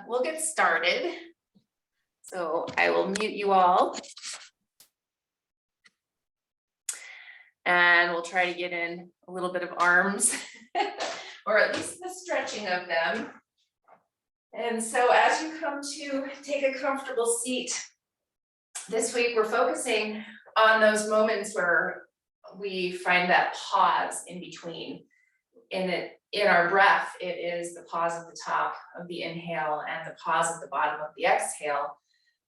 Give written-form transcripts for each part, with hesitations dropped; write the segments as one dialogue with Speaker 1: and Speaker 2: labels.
Speaker 1: We'll get started. So I will mute you all. And we'll try to get in a little bit of arms, or at least the stretching of them. And so as you come to take a comfortable seat, this week we're focusing on those moments where we find that pause in between. In our breath, it is the pause at the top of the inhale and the pause at the bottom of the exhale.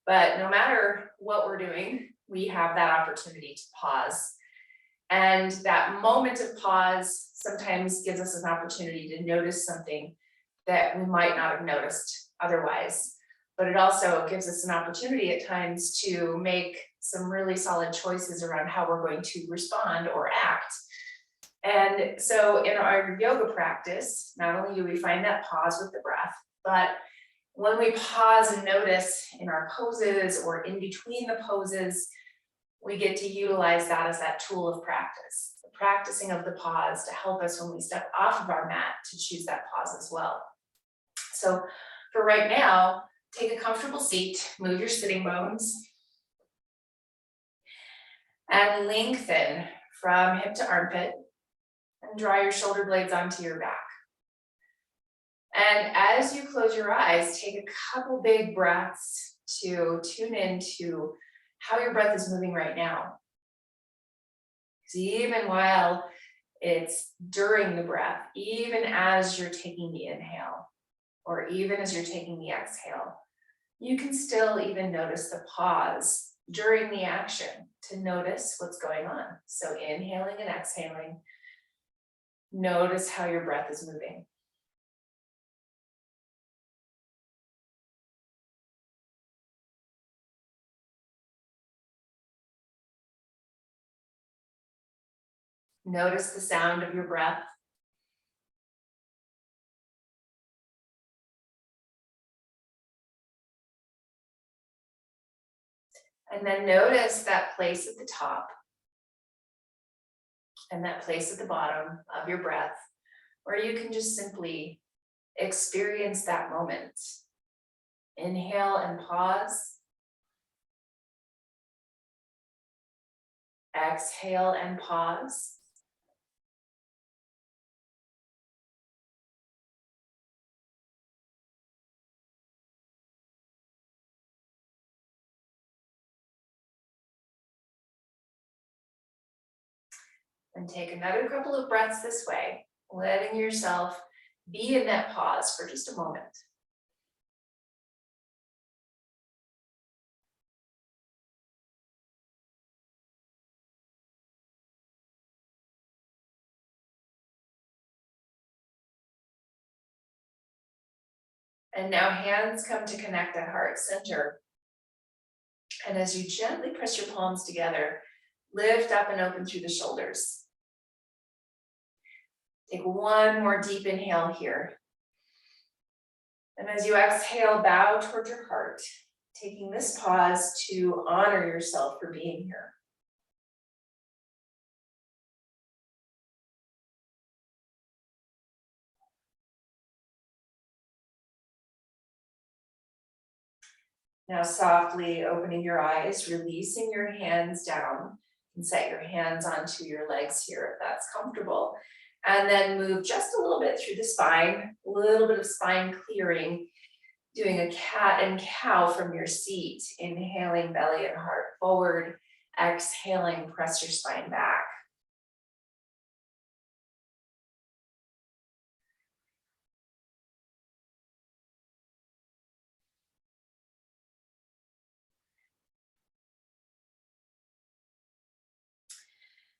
Speaker 1: But no matter what we're doing, we have that opportunity to pause. And that moment of pause sometimes gives us an opportunity to notice something that we might not have noticed otherwise. But it also gives us an opportunity at times to make some really solid choices around how we're going to respond or act. And so in our yoga practice, not only do we find that pause with the breath, but when we pause and notice in our poses or in between the poses, we get to utilize that as that tool of practice, the practicing of the pause to help us when we step off of our mat to choose that pause as well. So for right now, take a comfortable seat, move your sitting bones, and lengthen from hip to armpit, and draw your shoulder blades onto your back. And as you close your eyes, take a couple big breaths to tune into how your breath is moving right now. Because even while it's during the breath, even as you're taking the inhale, or even as you're taking the exhale, you can still even notice the pause during the action to notice what's going on. So inhaling and exhaling, notice how your breath is moving. Notice the sound of your breath. And then notice that place at the top and that place at the bottom of your breath, where you can just simply experience that moment. Inhale and pause. Exhale and pause. And take another couple of breaths this way, letting yourself be in that pause for just a moment. And now hands come to connect at heart center. And as you gently press your palms together, lift up and open through the shoulders. Take one more deep inhale here. And as you exhale, bow toward your heart, taking this pause to honor yourself for being here. Now softly opening your eyes, releasing your hands down, and set your hands onto your legs here if that's comfortable. And then move just a little bit through the spine, a little bit of spine clearing, doing a cat and cow from your seat. Inhaling belly and heart forward, exhaling, press your spine back.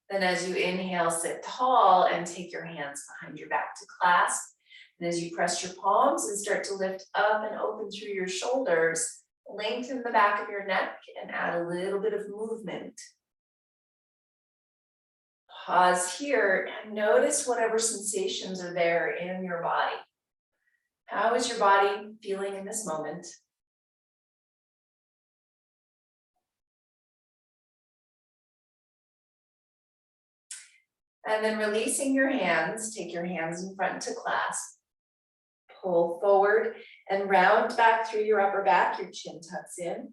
Speaker 1: Then as you inhale, sit tall and take your hands behind your back to clasp. And as you press your palms and start to lift up and open through your shoulders, lengthen the back of your neck and add a little bit of movement. Pause here and notice whatever sensations are there in your body. How is your body feeling in this moment? And then releasing your hands, take your hands in front to clasp. Pull forward And round back through your upper back, your chin tucks in.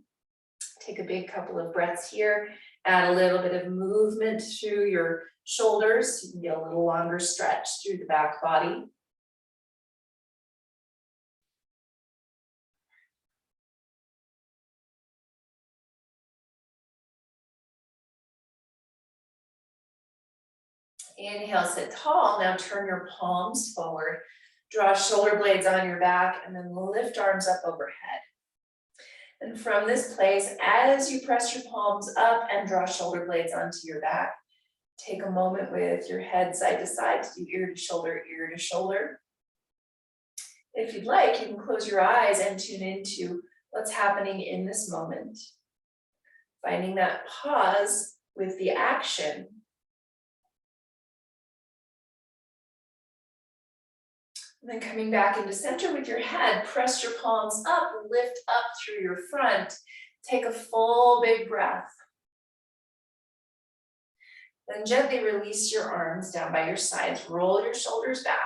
Speaker 1: Take a big couple of breaths here. Add a little bit of movement through your shoulders. You can get a little longer stretch through the back body. Inhale, sit tall. Now turn your palms forward. Draw shoulder blades on your back and then lift arms up overhead. And from this place, as you press your palms up and draw shoulder blades onto your back, take a moment with your head side to side to do ear to shoulder, ear to shoulder. If you'd like, you can close your eyes and tune into what's happening in this moment. Finding that pause with the action. And then coming back into center with your head, press your palms up, lift up through your front. Take a full big breath. Then gently release your arms down by your sides. Roll your shoulders back.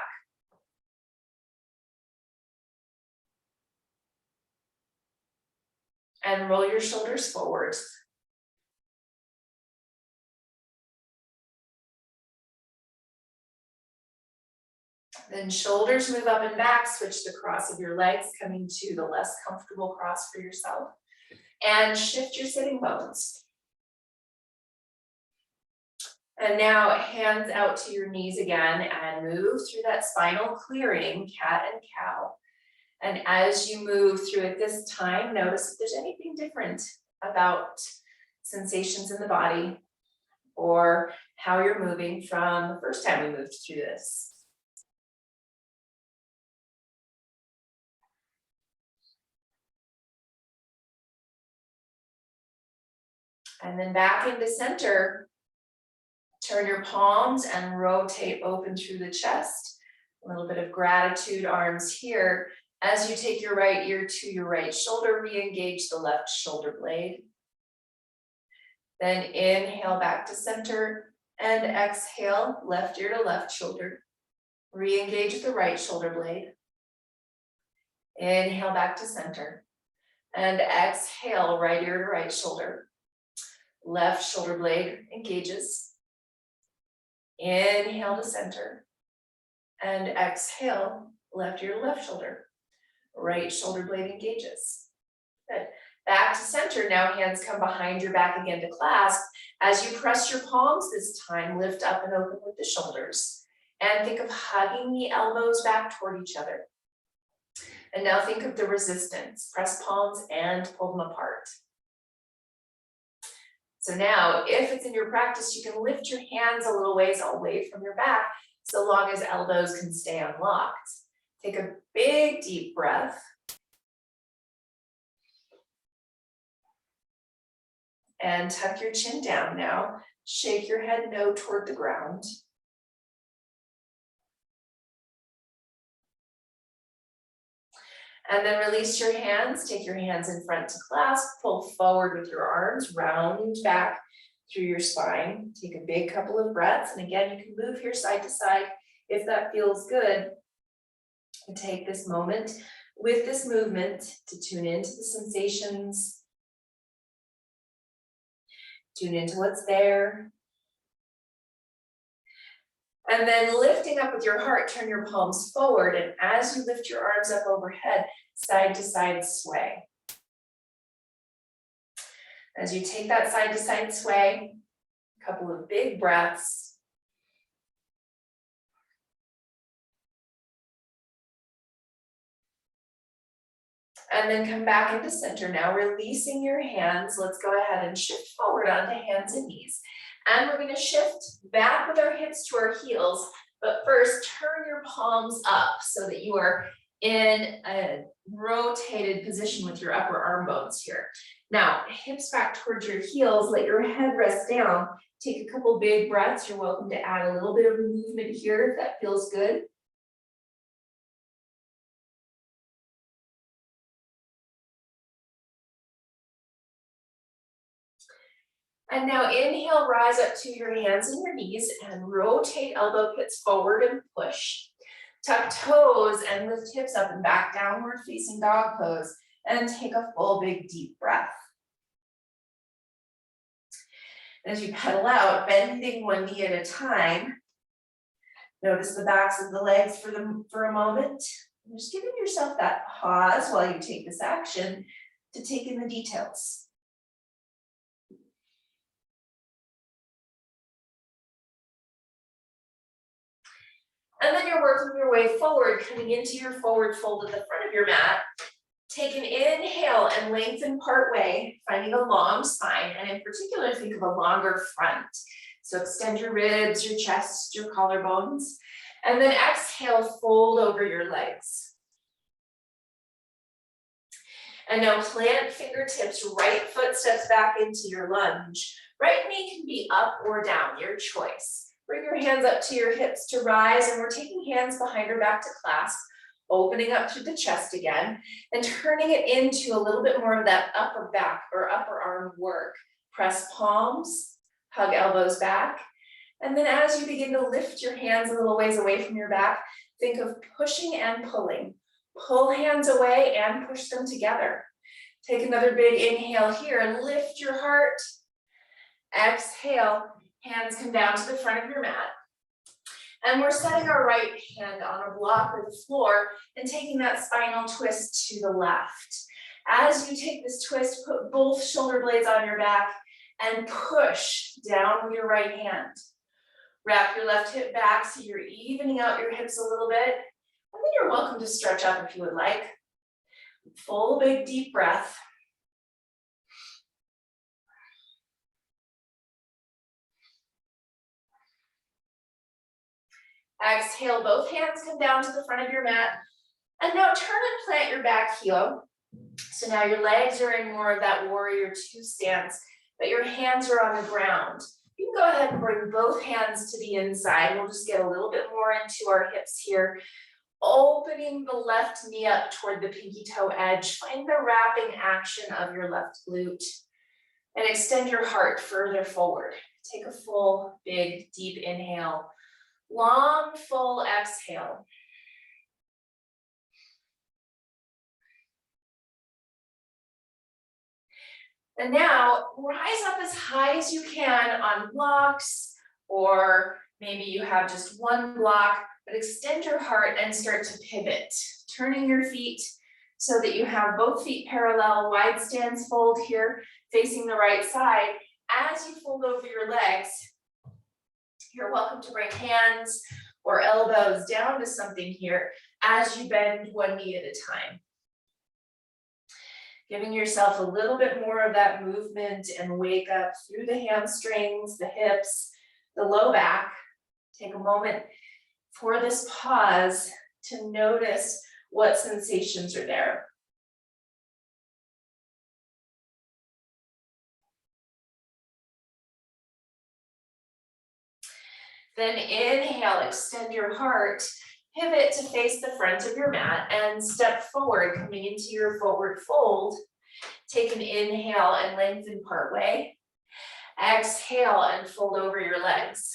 Speaker 1: And roll your shoulders forward. Then shoulders move up and back, switch the cross of your legs, coming to the less comfortable cross for yourself. And shift your sitting bones. And now hands out to your knees again and move through that spinal clearing, cat and cow. And as you move through it this time, notice if there's anything different about sensations in the body or how you're moving from the first time we moved through this. And then back into center. Turn your palms and rotate open through the chest. A little bit of gratitude, arms here. As you take your right ear to your right shoulder, re-engage the left shoulder blade. Then inhale back to center and exhale, left ear to left shoulder. Re-engage the right shoulder blade. Inhale back to center and exhale, right ear to right shoulder. Left shoulder blade engages. Inhale to center and exhale, left ear to left shoulder. Right shoulder blade engages. Good. Back to center. Now hands come behind your back again to clasp. As you press your palms this time, lift up and open with the shoulders. And think of hugging the elbows back toward each other. And now think of the resistance. Press palms and pull them apart. So now, if it's in your practice, you can lift your hands a little ways away from your back, so long as elbows can stay unlocked. Take a big, deep breath. And tuck your chin down now. Shake your head no toward the ground. And then release your hands. Take your hands in front to clasp. Pull forward with your arms. Round back through your spine. Take a big couple of breaths. And again, you can move here side to side if that feels good. And take this moment with this movement to tune into the sensations. Tune into what's there. And then lifting up with your heart, turn your palms forward. And as you lift your arms up overhead, side to side sway. As you take that side to side sway, a couple of big breaths. And then come back into center now, releasing your hands. Let's go ahead and shift forward onto hands and knees. And we're going to shift back with our hips to our heels, but first turn your palms up so that you are in a rotated position with your upper arm bones here. Now, hips back towards your heels, let your head rest down. Take a couple big breaths. You're welcome to add a little bit of movement here if that feels good. And now inhale, rise up to your hands and your knees and rotate elbow pits forward and push. Tuck toes and lift hips up and back, downward facing dog pose, and take a full big deep breath. As you pedal out, bending one knee at a time, notice the backs of the legs for a moment. Just giving yourself that pause while you take this action to take in the details. And then you're working your way forward, coming into your forward fold at the front of your mat. Take an inhale and lengthen part way, finding a long spine, and in particular, think of a longer front. So extend your ribs, your chest, your collarbones, and then exhale, fold over your legs. And now plant fingertips, right foot steps back into your lunge. Right knee can be up or down, your choice. Bring your hands up to your hips to rise, and we're taking hands behind your back to clasp, opening up through the chest again, and turning it into a little bit more of that upper back or upper arm work. Press palms, hug elbows back, and then as you begin to lift your hands a little ways away from your back, think of pushing and pulling. Pull hands away and push them together. Take another big inhale here and lift your heart. Exhale, hands come down to the front of your mat. And we're setting our right hand on a block or the floor and taking that spinal twist to the left. As you take this twist, put both shoulder blades on your back and push down with your right hand. Wrap your left hip back so you're evening out your hips a little bit. And then you're welcome to stretch up if you would like. Full big deep breath. Exhale, both hands come down to the front of your mat. And now turn and plant your back heel. So now your legs are in more of that warrior two stance, but your hands are on the ground. You can go ahead and bring both hands to the inside. We'll just get a little bit more into our hips here. Opening the left knee up toward the pinky toe edge. Find the wrapping action of your left glute. And extend your heart further forward. Take a full, big, deep inhale. Long, full exhale. And now rise up as high as you can on blocks, or maybe you have just one block, but extend your heart and start to pivot, turning your feet so that you have both feet parallel, wide stance fold here, facing the right side. As you fold over your legs, you're welcome to bring hands or elbows down to something here as you bend one knee at a time. Giving yourself a little bit more of that movement and wake up through the hamstrings, the hips, the low back. Take a moment for this pause to notice what sensations are there. Then inhale, extend your heart, pivot to face the front of your mat and step forward, coming into your forward fold. Take an inhale and lengthen part way. Exhale and fold over your legs.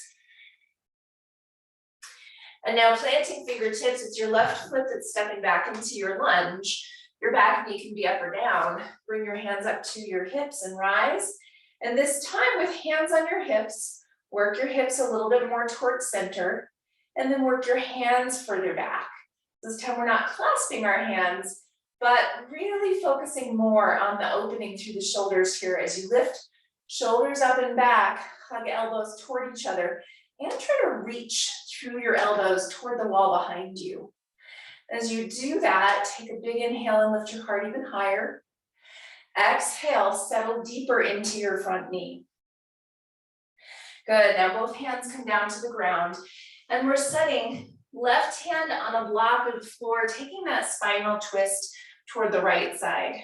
Speaker 1: And now planting fingertips, it's your left foot that's stepping back into your lunge. Your back knee can be up or down. Bring your hands up to your hips and rise. And this time with hands on your hips, work your hips a little bit more towards center, and then work your hands further back. This time we're not clasping our hands, but really focusing more on the opening through the shoulders here as you lift shoulders up and back, hug elbows toward each other, and try to reach through your elbows toward the wall behind you. As you do that, take a big inhale and lift your heart even higher. Exhale, settle deeper into your front knee. Good, now both hands come down to the ground, and we're setting left hand on a block of the floor, taking that spinal twist toward the right side.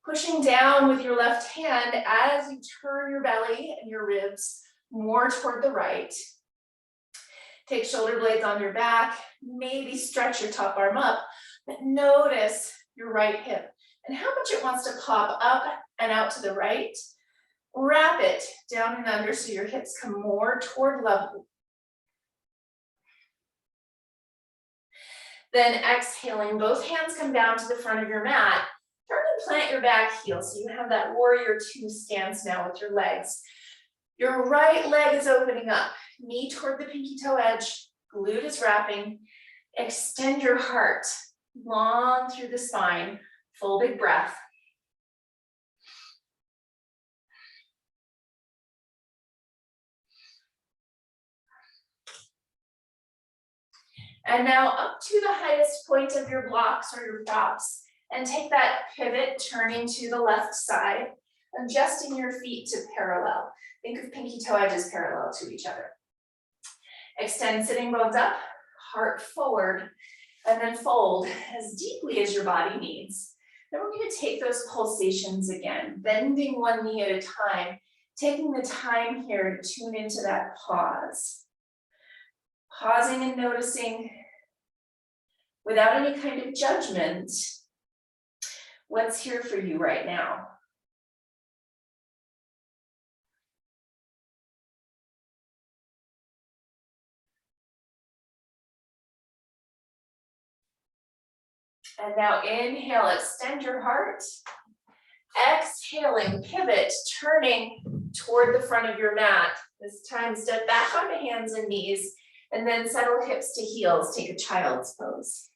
Speaker 1: Pushing down with your left hand as you turn your belly and your ribs more toward the right. Take shoulder blades on your back, maybe stretch your top arm up, but notice your right hip and how much it wants to pop up and out to the right. Wrap it down and under so your hips come more toward level. Then exhaling, both hands come down to the front of your mat. Start to plant your back heel, so you have that warrior two stance now with your legs. Your right leg is opening up, knee toward the pinky toe edge, glute is wrapping. Extend your heart long through the spine, full big breath. And now up to the highest point of your blocks or your props, and take that pivot, turning to the left side, adjusting your feet to parallel. Think of pinky toe edges parallel to each other. Extend sitting bones up, heart forward, and then fold as deeply as your body needs. Then we're going to take those pulsations again, bending one knee at a time, taking the time here to tune into that pause. Pausing and noticing without any kind of judgment, what's here for you right now. And now inhale, extend your heart. Exhaling, pivot, turning toward the front of your mat. This time, step back onto hands and knees, and then settle hips to heels. Take a child's pose.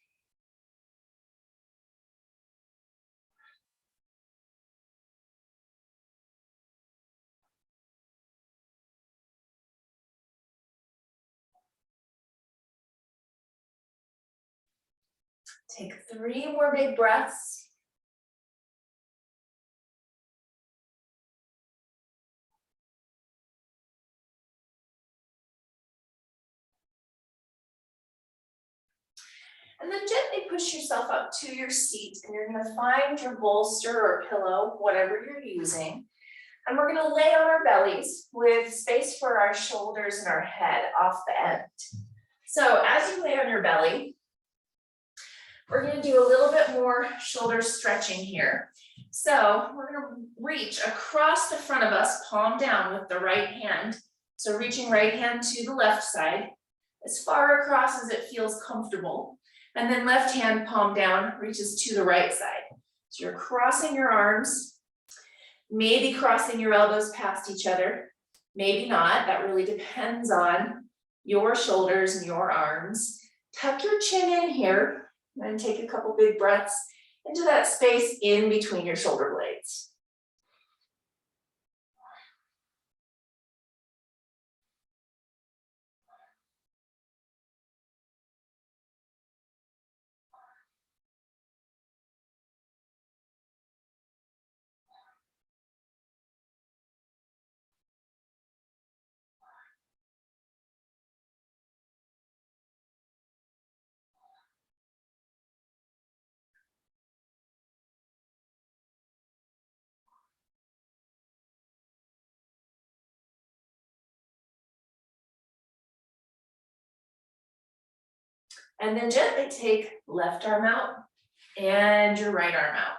Speaker 1: Take 3 more big breaths. And then gently push yourself up to your seat, and you're going to find your bolster or pillow, whatever you're using. And we're going to lay on our bellies with space for our shoulders and our head off the end. So as you lay on your belly, we're going to do a little bit more shoulder stretching here. So we're going to reach across the front of us, palm down with the right hand. So reaching right hand to the left side, as far across as it feels comfortable. And then left hand, palm down, reaches to the right side. So you're crossing your arms, maybe crossing your elbows past each other, maybe not. That really depends on your shoulders and your arms. Tuck your chin in here. And take a couple big breaths into that space in between your shoulder blades. And then gently take left arm out and your right arm out.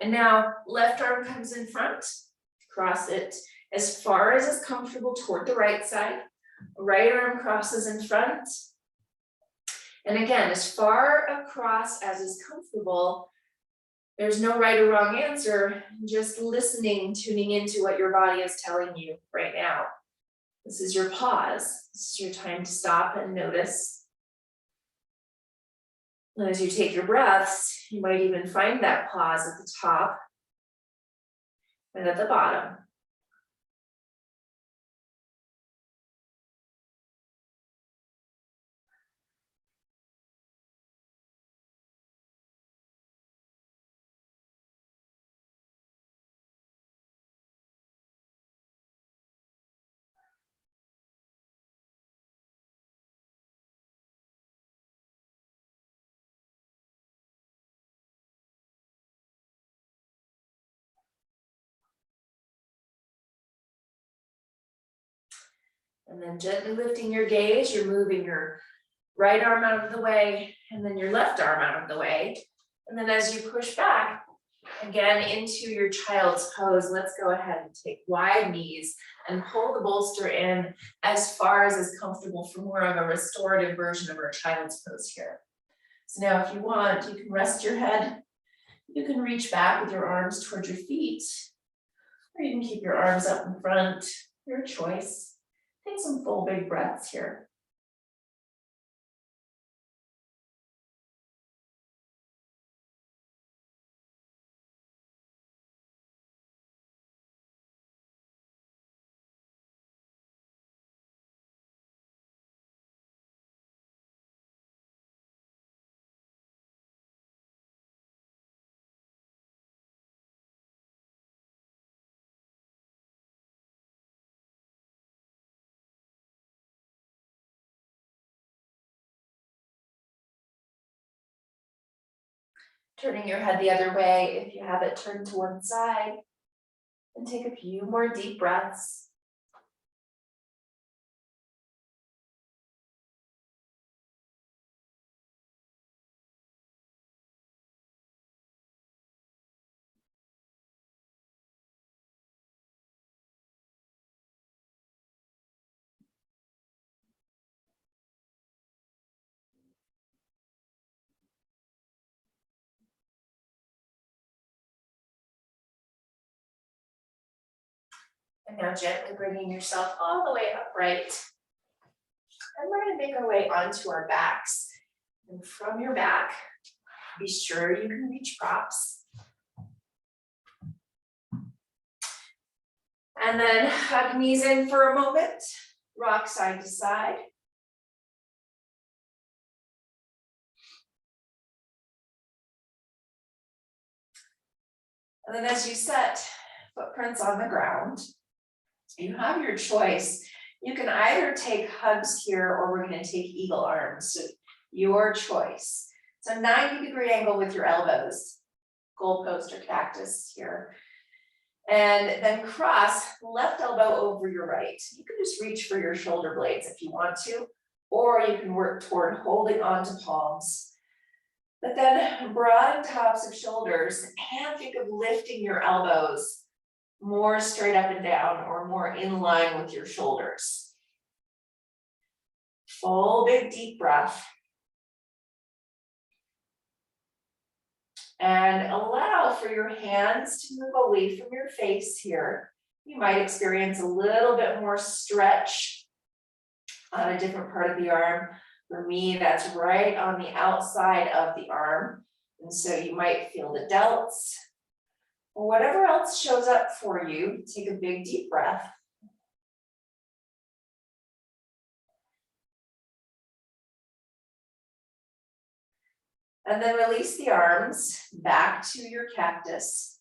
Speaker 1: And now left arm comes in front, cross it as far as is comfortable toward the right side. Right arm crosses in front. And again, as far across as is comfortable. There's no right or wrong answer, just listening, tuning into what your body is telling you right now. This is your pause. This is your time to stop and notice. And as you take your breaths, you might even find that pause at the top and at the bottom. And then gently lifting your gaze, you're moving your right arm out of the way and then your left arm out of the way. And then as you push back, again into your child's pose, let's go ahead and take wide knees and pull the bolster in as far as is comfortable for more of a restorative version of our child's pose here. So now if you want, you can rest your head. You can reach back with your arms towards your feet, or you can keep your arms up in front, your choice. Take some full big breaths here. Turning your head the other way, if you have it turned to one side, and take a few more deep breaths. And now gently bringing yourself all the way upright. And we're going to make our way onto our backs. And from your back, be sure you can reach props. And then hug knees in for a moment, rock side to side. And then as you set footprints on the ground, you have your choice. You can either take hugs here or we're going to take eagle arms. So your choice. So 90-degree angle with your elbows, goalpost or cactus here. And then cross left elbow over your right. You can just reach for your shoulder blades if you want to, or you can work toward holding onto palms. But then broaden tops of shoulders and think of lifting your elbows more straight up and down or more in line with your shoulders. Full big deep breath. And allow for your hands to move away from your face here. You might experience a little bit more stretch on a different part of the arm. For me, that's right on the outside of the arm. And so you might feel the delts. Or whatever else shows up for you, take a big deep breath. And then release the arms back to your cactus.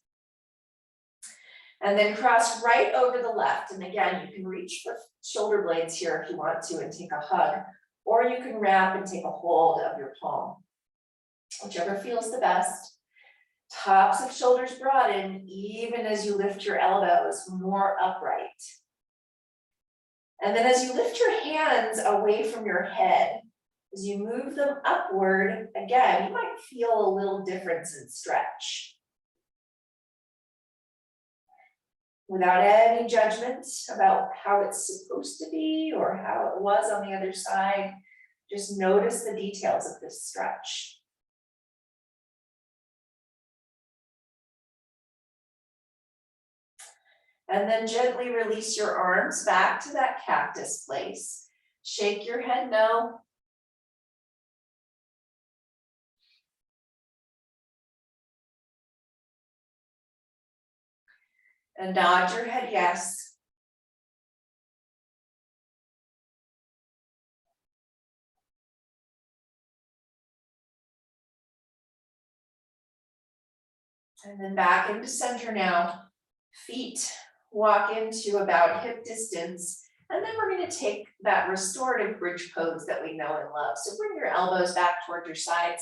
Speaker 1: And then cross right over the left. And again, you can reach for shoulder blades here if you want to and take a hug, or you can wrap and take a hold of your palm, whichever feels the best. Tops of shoulders broaden even as you lift your elbows more upright. And then as you lift your hands away from your head, as you move them upward, again, you might feel a little difference in stretch. Without any judgment about how it's supposed to be or how it was on the other side, just notice the details of this stretch. And then gently release your arms back to that cactus place. Shake your head no. And nod your head yes. And then back into center now. Feet walk into about hip distance. And then we're going to take that restorative bridge pose that we know and love. So bring your elbows back toward your sides,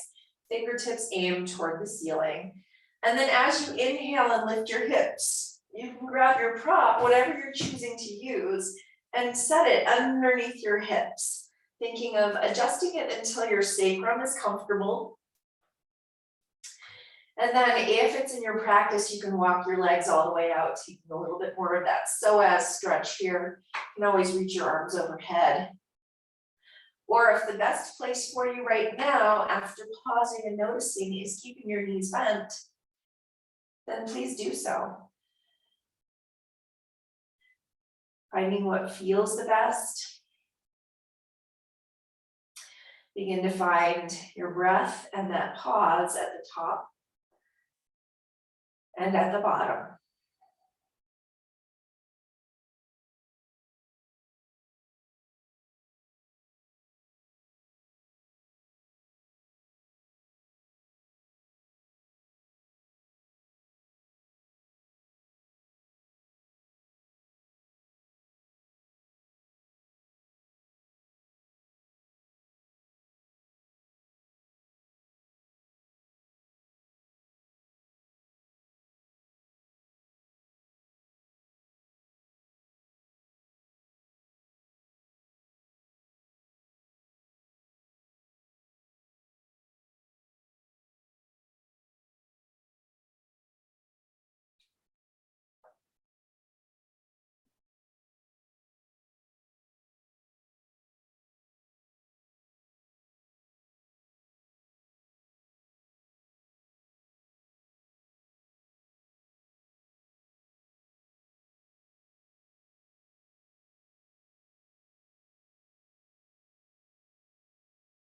Speaker 1: fingertips aim toward the ceiling. And then as you inhale and lift your hips, you can grab your prop, whatever you're choosing to use, and set it underneath your hips, thinking of adjusting it until your sacrum is comfortable. And then if it's in your practice, you can walk your legs all the way out, taking a little bit more of that psoas stretch here. You can always reach your arms overhead. Or if the best place for you right now, after pausing and noticing, is keeping your knees bent, then please do so. Finding what feels the best. Begin to find your breath and that pause at the top and at the bottom.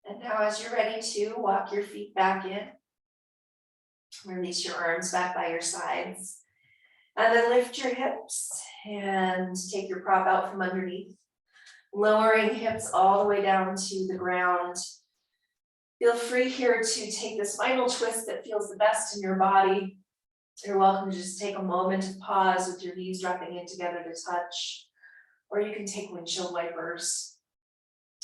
Speaker 1: And now as you're ready to walk your feet back in, release your arms back by your sides, and then lift your hips and take your prop out from underneath, lowering hips all the way down to the ground. Feel free here to take this final twist that feels the best in your body. You're welcome to just take a moment to pause with your knees dropping in together to touch, or you can take windshield wipers,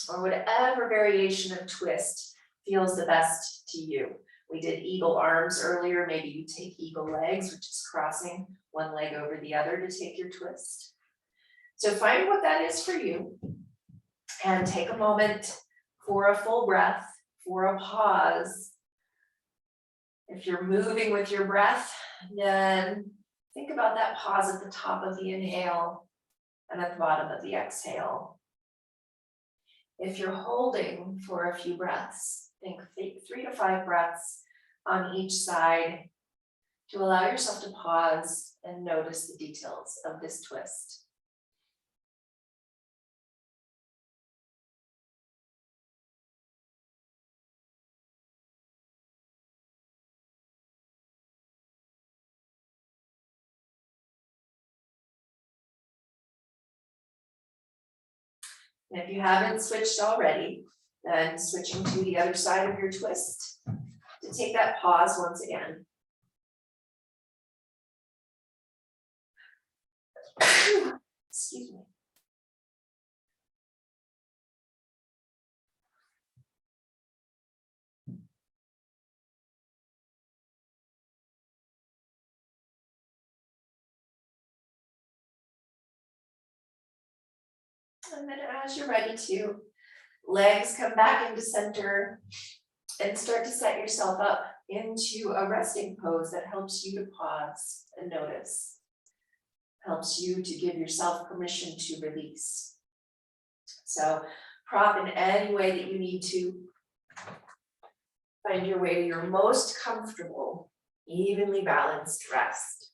Speaker 1: or whatever variation of twist feels the best to you. We did eagle arms earlier. Maybe you take eagle legs, which is crossing one leg over the other to take your twist. So find what that is for you and take a moment for a full breath, for a pause. If you're moving with your breath, then think about that pause at the top of the inhale and at the bottom of the exhale. If you're holding for a few breaths, think 3 to 5 breaths on each side to allow yourself to pause and notice the details of this twist. And if you haven't switched already, then switching to the other side of your twist to take that pause once again. Excuse me. And then as you're ready to, legs come back into center and start to set yourself up into a resting pose that helps you to pause and notice, helps you to give yourself permission to release. So prop in any way that you need to. Find your way to your most comfortable, evenly balanced rest.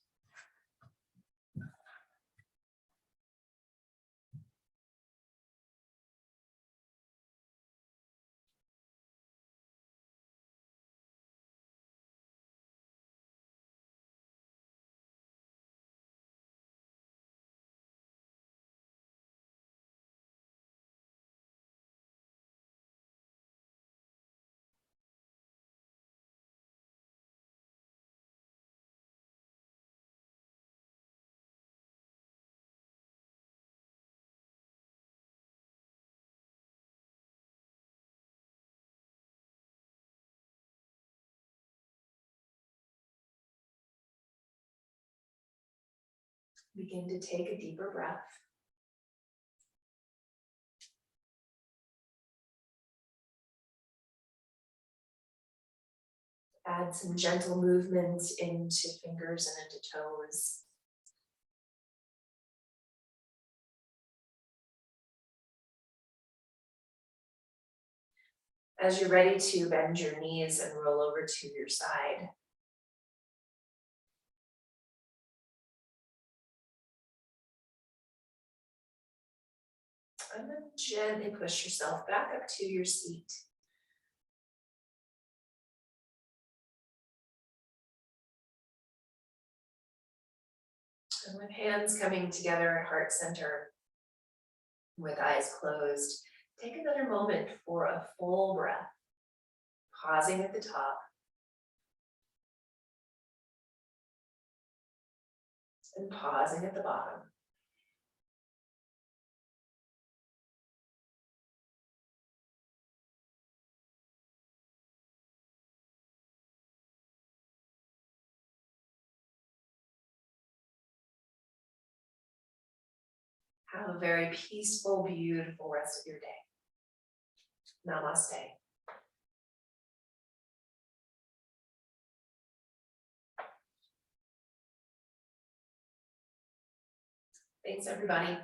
Speaker 1: Begin to take a deeper breath. Add some gentle movement into fingers and into toes. As you're ready to bend your knees and roll over to your side. And then gently push yourself back up to your seat. And with hands coming together at heart center, with eyes closed, take another moment for a full breath, pausing at the top. And pausing at the bottom. Have a very peaceful, beautiful rest of your day. Namaste. Thanks, everybody.